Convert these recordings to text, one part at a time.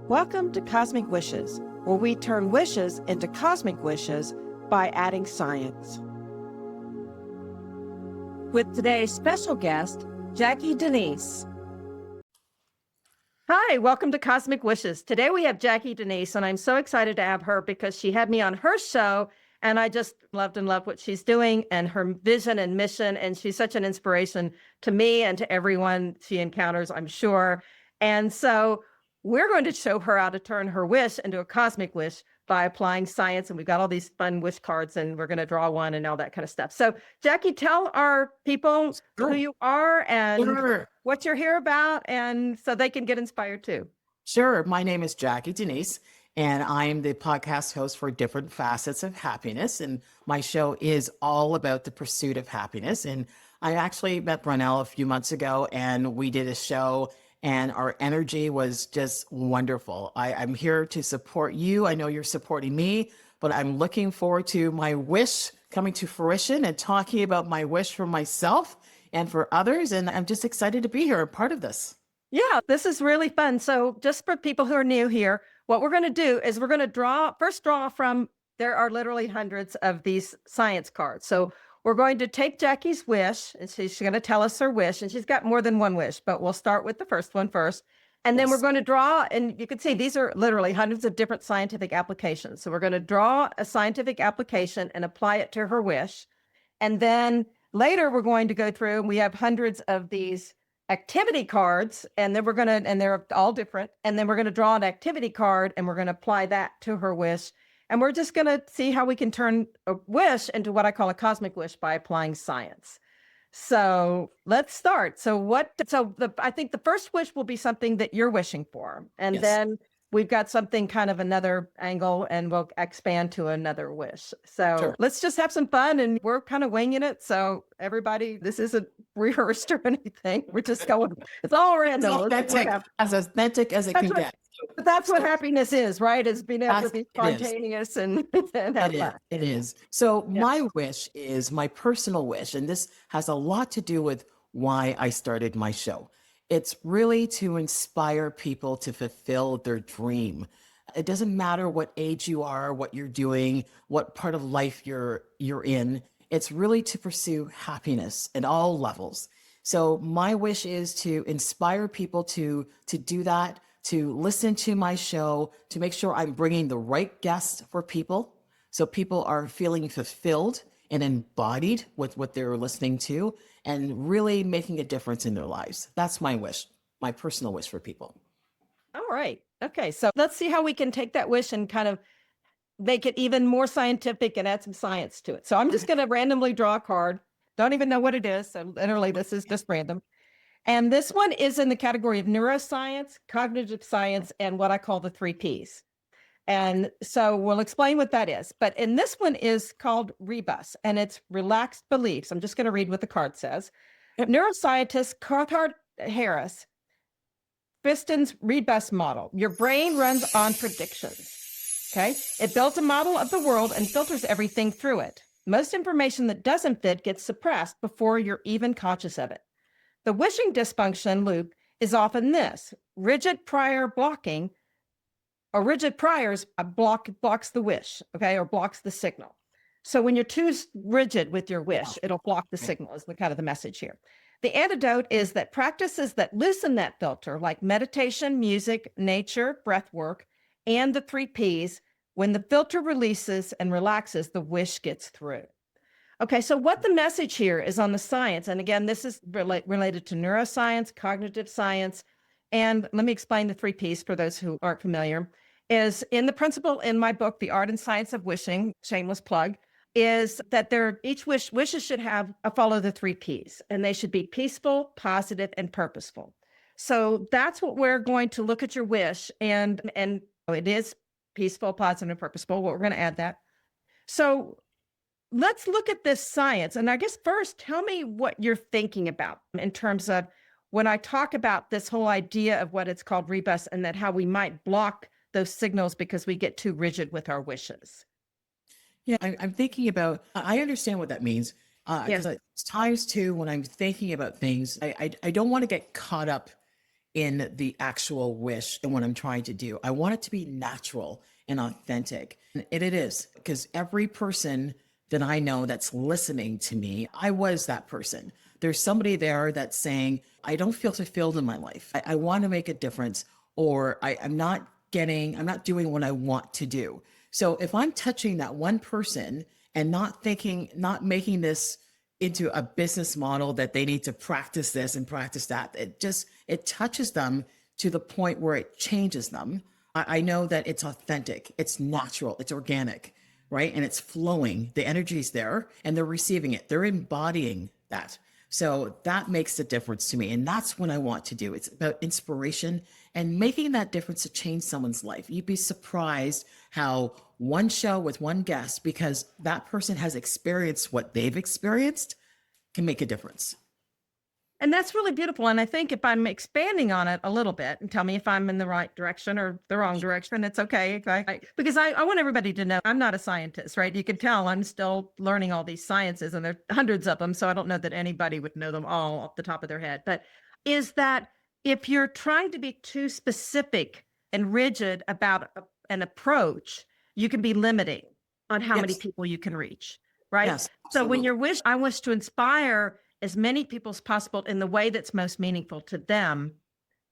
Welcome to Cosmic Wishes, where we turn wishes into cosmic wishes by adding science. With today's special guest, Jackie Denise. Hi, welcome to Cosmic Wishes. Today we have Jackie Denise, and I'm so excited to have her because she had me on her show, and I just loved what she's doing and her vision and mission, and she's such an inspiration to me and to everyone she encounters, I'm sure. And so we're going to show her how to turn her wish into a cosmic wish by applying science. And we've got all these fun wish cards and we're going to draw one and all that kind of stuff. So Jackie, tell our people who you are and what you're here about, and so they can get inspired too. Sure. My name is Jackie Denise, and I am the podcast host for Different Facets of Happiness. And my show is all about the pursuit of happiness. And I actually met Brunel a few months ago, and we did a show, and our energy was just wonderful. I'm here to support you. I know you're supporting me, but I'm looking forward to my wish coming to fruition and talking about my wish for myself and for others. And I'm just excited to be here, a part of this. Yeah, this is really fun. So just for people who are new here, what we're going to do is we're going to draw from, there are literally hundreds of these science cards. So we're going to take Jackie's wish, and she's going to tell us her wish, and she's got more than one wish, but we'll start with the first one first. And then we're going to draw, and you can see these are literally hundreds of different scientific applications. So we're going to draw a scientific application and apply it to her wish. And then later we're going to go through, and we have hundreds of these activity cards, and then and they're all different. And then we're going to draw an activity card and we're going to apply that to her wish. And we're just going to see how we can turn a wish into what I call a cosmic wish by applying science. So let's start. I think the first wish will be something that you're wishing for. And then we've got something kind of another angle, and we'll expand to another wish. So Let's just have some fun, and we're kind of winging it. So everybody, this isn't rehearsed or anything. We're just going, it's all random. As authentic as it can get. But that's what happiness is, right? Is being able to be spontaneous and have fun. It is. So my wish is my personal wish, and this has a lot to do with why I started my show. It's really to inspire people to fulfill their dream. It doesn't matter what age you are, what you're doing, what part of life you're in. It's really to pursue happiness at all levels. So my wish is to inspire people to do that, to listen to my show, to make sure I'm bringing the right guests for people, so people are feeling fulfilled and embodied with what they're listening to, and really making a difference in their lives. That's my wish, my personal wish for people. All right. Okay. So let's see how we can take that wish and kind of make it even more scientific and add some science to it. So I'm just going to randomly draw a card. Don't even know what it is. So literally this is just random. And this one is in the category of neuroscience, cognitive science, and what I call the 3 Ps. And so we'll explain what that is. But in this one is called Rebus, and it's relaxed beliefs. I'm just going to read what the card says. Neuroscientist Carthard Harris, Fiston's Rebus model. Your brain runs on predictions. Okay. It builds a model of the world and filters everything through it. Most information that doesn't fit gets suppressed before you're even conscious of it. The wishing dysfunction loop is often this: rigid prior blocking, or rigid priors blocks the wish, okay, or blocks the signal. So when you're too rigid with your wish, it'll block the signal, is the kind of the message here. The antidote is that practices that loosen that filter, like meditation, music, nature, breath work, and the 3 Ps, when the filter releases and relaxes, the wish gets through. Okay, so what the message here is on the science, and again, this is related to neuroscience, cognitive science, and let me explain the 3 Ps for those who aren't familiar, is in the principle in my book, The Art and Science of Wishing, shameless plug, is that wishes should have follow the 3 Ps, and they should be peaceful, positive, and purposeful. So that's what we're going to look at your wish, and it is peaceful, positive, and purposeful. We're going to add that. So let's look at this science. And I guess first, tell me what you're thinking about in terms of when I talk about this whole idea of what it's called rebus, and that how we might block those signals because we get too rigid with our wishes. Yeah, I'm thinking about, I understand what that means. Because it's times too, when I'm thinking about things, I don't want to get caught up in the actual wish and what I'm trying to do. I want it to be natural and authentic. And it is, because every person that I know that's listening to me, I was that person. There's somebody there that's saying, I don't feel fulfilled in my life. I want to make a difference, or I'm not doing what I want to do. So if I'm touching that one person and not making this into a business model that they need to practice this and practice that, it touches them to the point where it changes them. I know that it's authentic, it's natural, it's organic, right? And it's flowing. The energy is there and they're receiving it. They're embodying that. So that makes the difference to me. And that's what I want to do. It's about inspiration and making that difference to change someone's life. You'd be surprised how one show with one guest, because that person has experienced what they've experienced, can make a difference. And that's really beautiful. And I think if I'm expanding on it a little bit, and tell me if I'm in the right direction or the wrong direction, it's okay. Because I want everybody to know I'm not a scientist, right? You can tell I'm still learning all these sciences, and there are hundreds of them. So I don't know that anybody would know them all off the top of their head. But is that if you're trying to be too specific and rigid about an approach, you can be limiting on how many Yes. people you can reach, right? Yes. So when Absolutely. I wish to inspire as many people as possible in the way that's most meaningful to them,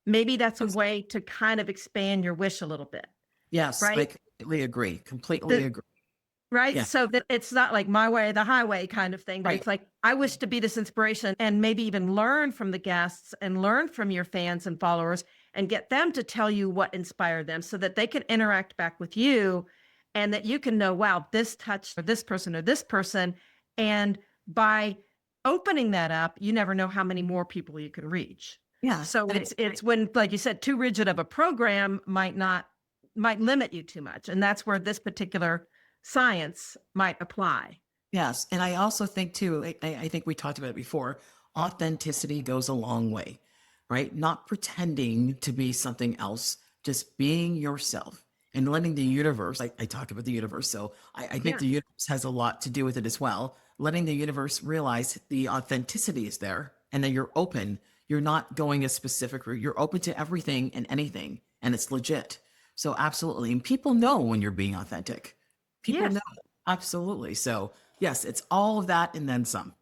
maybe that's a way to kind of expand your wish a little bit, Yes. I right? completely agree. Completely The, agree. right. Yeah. So that it's not like my way or the highway kind of thing, but Right. it's like, I wish to be this inspiration and maybe even learn from the guests and learn from your fans and followers and get them to tell you what inspired them so that they can interact back with you and that you can know, wow, this touched or this person or this person. And by opening that up, you never know how many more people you can reach. Yes. So And it's when, like you said, too rigid of a program might limit you too much. And that's where this particular science might apply. yes. And I also think too, I think we talked about it before, authenticity goes a long way, right? Not pretending to be something else, just being yourself and letting the universe, I talked about the universe. So I think Yeah. the universe has a lot to do with it as well. Letting the universe realize the authenticity is there and that you're open. You're not going a specific route. You're open to everything and anything, and it's legit. So absolutely. And people know when you're being authentic. People Yes. know. Absolutely. So yes, it's all of that and then some.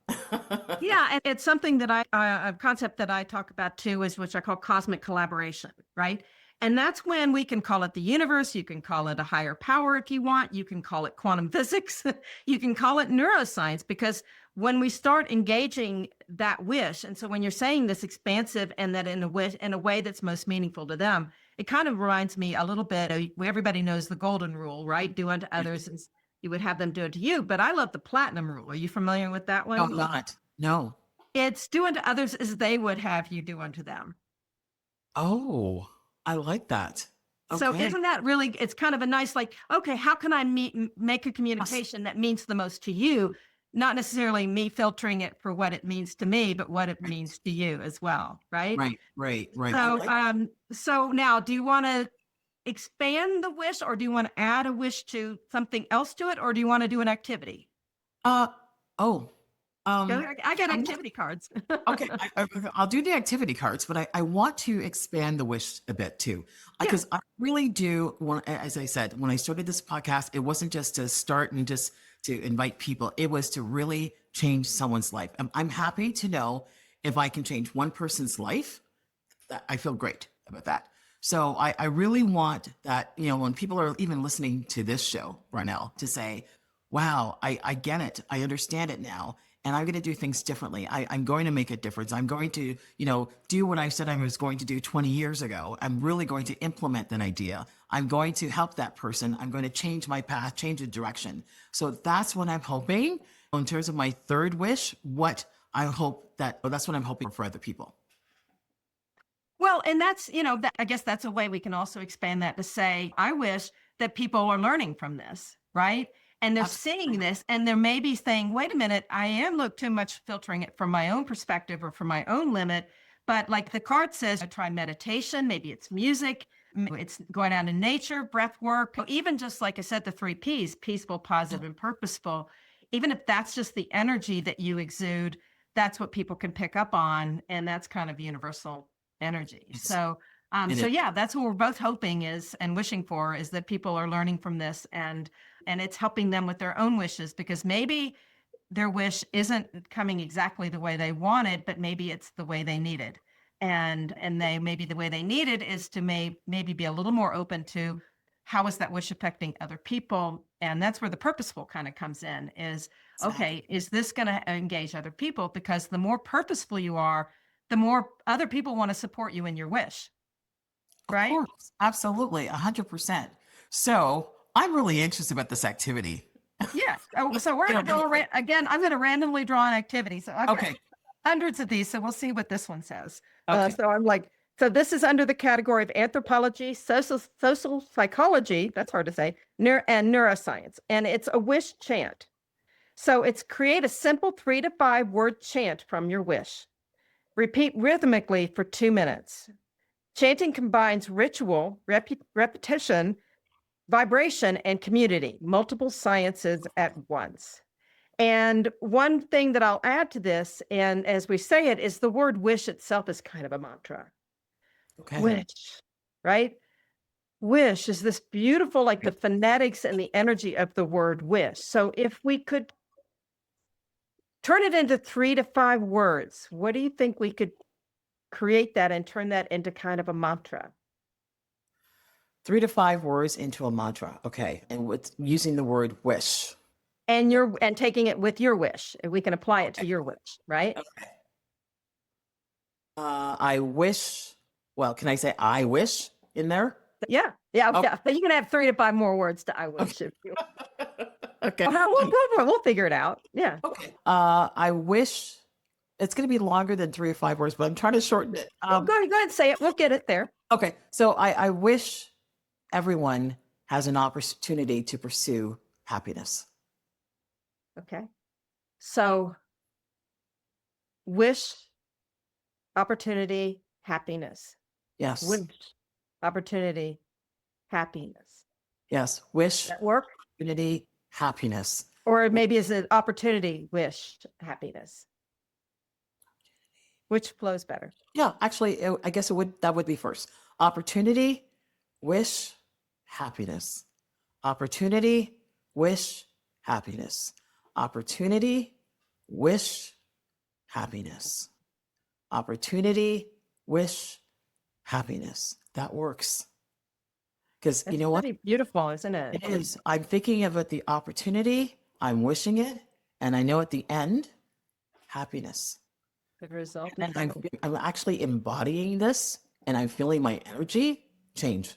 Yeah. And it's something that a concept that I talk about too is which I call cosmic collaboration, right? And that's when we can call it the universe. You can call it a higher power if you want. You can call it quantum physics. You can call it neuroscience, because when we start engaging that wish, and so when you're saying this expansive and that in a way that's most meaningful to them, it kind of reminds me a little bit. Everybody knows the golden rule, right? Do unto others as you would have them do it to you. But I love the platinum rule. Are you familiar with that No, one? I'm not. No. It's do unto others as they would have you do unto them. Oh, I like that. So Okay. isn't that really, it's kind of a nice, like, okay, how can I make a Yes. communication that means the most to you? Not necessarily me filtering it for what it means to me, but what it Right. means to you as well. Right. Right. Right. Right. I So, like. so now do you want to expand the wish, or do you want to add a wish to something else to it? Or do you want to do an activity? Uh. Oh. I got I'm activity cards. okay. I'll do the activity cards, but I want to expand the wish a bit too, Yeah. because I really do want. As I said, when I started this podcast, it wasn't just to start and just to invite people. It was to really change someone's life. I'm happy to know if I can change one person's life. I feel great about that. So I really want that, when people are even listening to this show right now, to say, wow, I get it. I understand it now. And I'm going to do things differently. I'm going to make a difference. I'm going to, do what I said I was going to do 20 years ago. I'm really going to implement that idea. I'm going to help that person. I'm going to change my path, change the direction. So that's what I'm hoping. In terms of my third wish, that's what I'm hoping for other people. Well, and that's, I guess that's a way we can also expand that to say, I wish that people are learning from this, right? And they're seeing this and they're maybe saying, wait a minute, I am look too much filtering it from my own perspective or from my own limit. But like the card says, I try meditation, maybe it's music, it's going out in nature, breath work, or even just like I said, the 3 Ps, peaceful, positive, and purposeful. Even if that's just the energy that you exude, that's what people can pick up on. And that's kind of universal energy. It's, So, it so is. yeah, that's what we're both hoping is and wishing for is that people are learning from this and it's helping them with their own wishes because maybe their wish isn't coming exactly the way they wanted, but maybe it's the way they needed. And they maybe the way they need it is to maybe be a little more open to how is that wish affecting other people. And that's where the purposeful kind of comes in is, Exactly. okay, is this going to engage other people? Because the more purposeful you are, the more other people want to support you in your wish, Of right? course. Absolutely. 100%. So I'm really anxious about this activity. Yeah. Oh, so we're You going to know, go again. I'm going to randomly draw an activity. So I've got okay. hundreds of these. So we'll see what this one says. Okay. So I'm like, so this is under the category of anthropology, social psychology. That's hard to say, and neuroscience. And it's a wish chant. So it's create a simple 3 to 5 word chant from your wish. Repeat rhythmically for 2 minutes. Chanting combines ritual, repetition, vibration, and community, multiple sciences at once. And one thing that I'll add to this, and as we say it, is the word wish itself is kind of a mantra. Okay. Wish, right? Wish is this beautiful, like the phonetics and the energy of the word wish. So if we could turn it into 3 to 5 words, what do you think we could create that and turn that into kind of a mantra? 3 to 5 words into a mantra. Okay. And with using the word wish. And taking it with your wish. And we can apply it to Okay. your wish, right? Okay. I wish, well, can I say I wish in there? Yeah. Yeah. Oh, Yeah. But you can have 3 to 5 more words to I wish if you okay. we'll figure it out. Yeah. Okay. I wish it's going to be longer than 3 or 5 words, but I'm trying to shorten it. Well, go ahead and say it. We'll get it there. Okay. So I wish everyone has an opportunity to pursue happiness. Okay. So wish, opportunity, happiness. Yes. Wish, opportunity, happiness. Yes. Wish, That work? opportunity, happiness. Or maybe is it opportunity, wish, happiness? Which flows better? Yeah, actually, I guess that would be first. Opportunity, wish, happiness. Opportunity, wish, happiness. Opportunity, wish, happiness. Opportunity, wish, happiness. That works. Because you It's know what? pretty beautiful, isn't it? It is. I'm thinking about the opportunity, I'm wishing it, and I know at the end, happiness. The result And is I'm actually embodying this, and I'm feeling my energy change.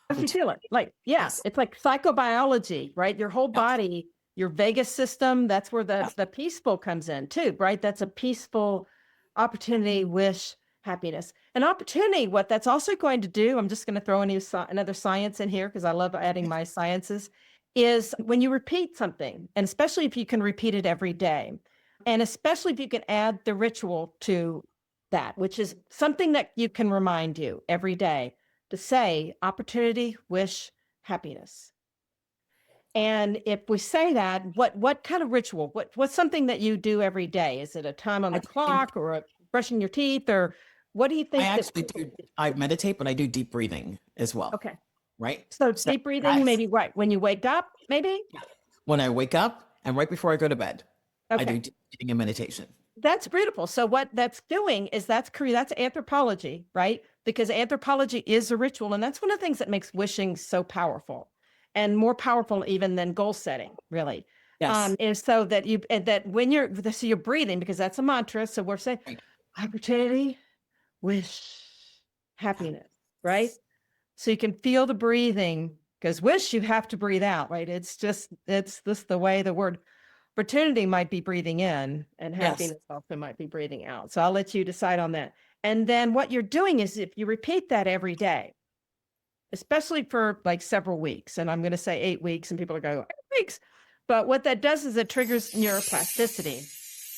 how do you feel it? Like, yeah, Yes. it's like psychobiology, right? Your whole Yes. body, your vagus system, that's where Yes. the peaceful comes in too, right? That's a peaceful opportunity, wish, happiness. And opportunity, what that's also going to do, I'm just going to throw another science in here because I love adding my sciences, is when you repeat something, and especially if you can repeat it every day, and especially if you can add the ritual to that, which is something that you can remind you every day to say opportunity, wish, happiness. And if we say that, what kind of ritual? What's something that you do every day? Is it a time on I the think clock or brushing your teeth or what do you I think that? actually do. I meditate, but I do deep breathing as well. Okay. Right. So So deep breathing, that's maybe right when you wake up, maybe? when I wake up and right before I go to bed, I do Okay. deep breathing and meditation. That's beautiful. So what that's doing is that's anthropology, right? Because anthropology is a ritual. And that's one of the things that makes wishing so powerful and more powerful even than goal setting, really. Yes. Is so that that when so you're breathing because that's a mantra. So we're saying Right. opportunity, wish, happiness, right? So you can feel the breathing because wish you have to breathe out, right? It's this the way the word opportunity might be breathing in and Yes. happiness also might be breathing out. So I'll let you decide on that. And then what you're doing is if you repeat that every day, especially for like several weeks, and I'm going to say 8 weeks, and people are going, 8 weeks. But what that does is it triggers neuroplasticity,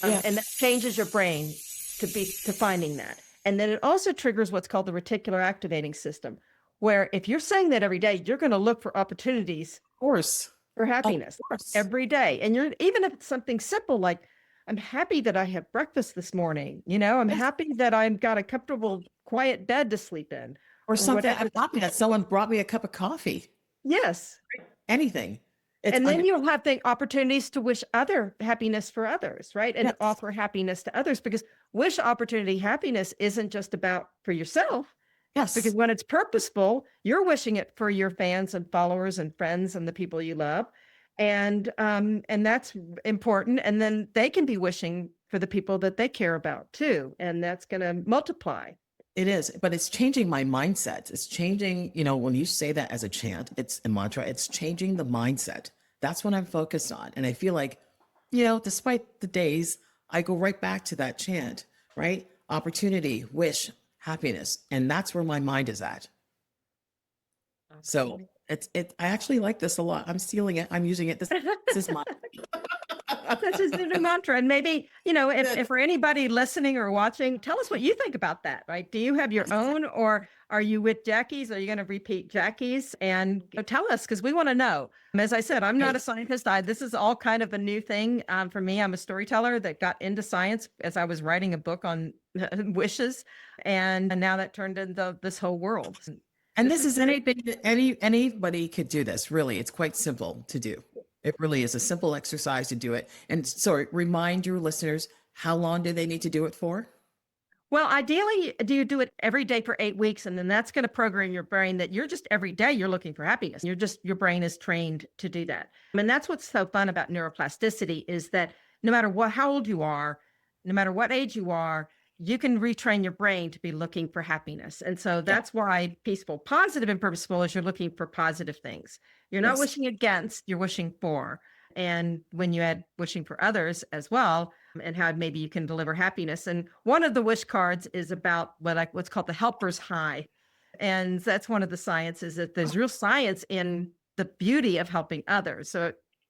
Yeah. and that changes your brain to finding that. And then it also triggers what's called the reticular activating system, where if you're saying that every day, you're going to look for opportunities Of course. for Of happiness course. every day. And even if it's something simple like, I'm happy that I have breakfast this morning. I'm happy that I've got a comfortable, quiet bed to sleep in Or or something, whatever. I'm happy that someone brought me a cup of coffee. Yes. Anything. It's And then under, you'll have the opportunities to wish other happiness for others, right? And yes, offer happiness to others, because wish opportunity happiness isn't just about for yourself, because yes, when it's purposeful, you're wishing it for your fans and followers and friends and the people you love. And that's important. And then they can be wishing for the people that they care about too. And that's going to multiply. it is. But it's changing my mindset. It's changing, when you say that as a chant, it's a mantra, it's changing the mindset. That's what I'm focused on. And I feel like, despite the days, I go right back to that chant, right? Opportunity, wish, happiness. And that's where my mind is at. So I actually like this a lot. I'm stealing it. I'm using it. This is my This is the new mantra. And maybe, if for anybody listening or watching, tell us what you think about that, right? Do you have your own, or are you with Jackie's? Are you going to repeat Jackie's? And tell us, because we want to know. As I said, I'm not a scientist. This is all kind of a new thing for me. I'm a storyteller that got into science as I was writing a book on wishes. And now that turned into this whole world. And this is anything that anybody could do this. Really, it's quite simple to do. It really is a simple exercise to do it. And sorry, remind your listeners, how long do they need to do it for? Well, ideally, do you do it every day for 8 weeks? And then that's going to program your brain that you're just every day you're looking for happiness. Your brain is trained to do that. And that's what's so fun about neuroplasticity, is that no matter how old you are, no matter what age you are, you can retrain your brain to be looking for happiness. And so that's why peaceful, positive, and purposeful is you're looking for positive things. You're not wishing against, you're wishing for. And when you add wishing for others as well, and how maybe you can deliver happiness. And one of the wish cards is about what's called the helper's high. And that's one of the sciences, that there's real science in the beauty of helping others.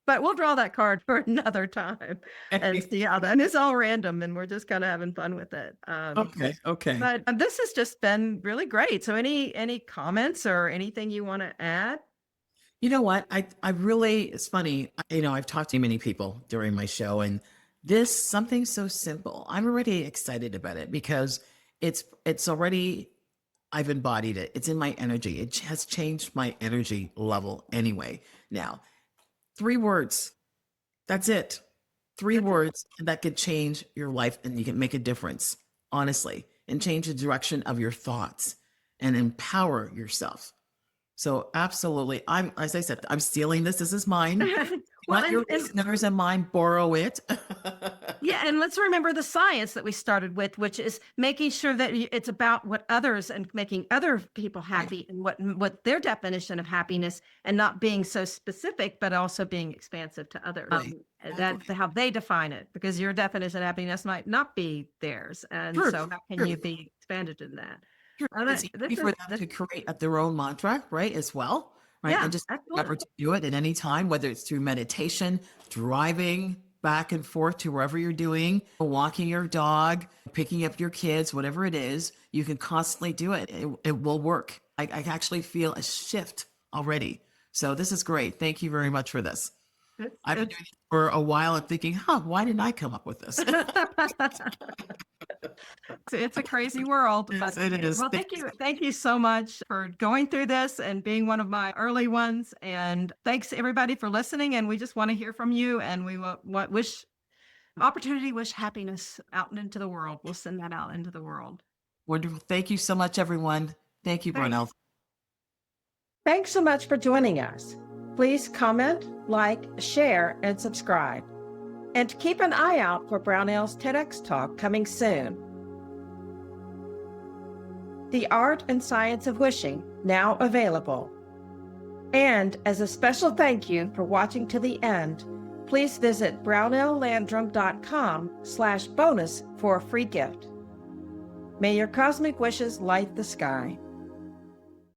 But we'll draw that card for another time and see how that. And it's all random, and we're just kind of having fun with it. Okay. But this has just been really great. So any comments or anything you want to add? You know what? I really, it's funny. I've talked to many people during my show, and something so simple, I'm already excited about it because it's already, I've embodied it. It's in my energy. It has changed my energy level anyway. Now, 3 words. That's it. 3 words that could change your life, and you can make a difference, honestly, and change the direction of your thoughts and empower yourself. So absolutely. As I said, I'm stealing this. This is mine. Let your listeners and mine borrow it. Yeah. And let's remember the science that we started with, which is making sure that it's about what others, and making other people happy, and what their definition of happiness, and not being so specific, but also being expansive to others. That's how they define it, because your definition of happiness might not be theirs. And so how can you be expanded in that? It's easy for them to create their own mantra, right, as well, right? Yeah, And just remember to do it at any time, whether it's through meditation, driving back and forth to wherever you're doing, walking your dog, picking up your kids, whatever it is, you can constantly do it. It will work. I actually feel a shift already. So this is great. Thank you very much for this. I've been doing it for a while and thinking, why didn't I come up with this? It's a crazy world. Yes, it is. Well, thank you. Thank you so much for going through this and being one of my early ones. And thanks everybody for listening. And we just want to hear from you. And we wish happiness out into the world. We'll send that out into the world. Wonderful. Thank you so much, everyone. Thank you, Brownell. Thanks so much for joining us. Please comment, like, share, and subscribe. And keep an eye out for Brownell's TEDx talk coming soon. The Art and Science of Wishing, now available. And as a special thank you for watching to the end, please visit brownelllandrum.com/bonus for a free gift. May your cosmic wishes light the sky.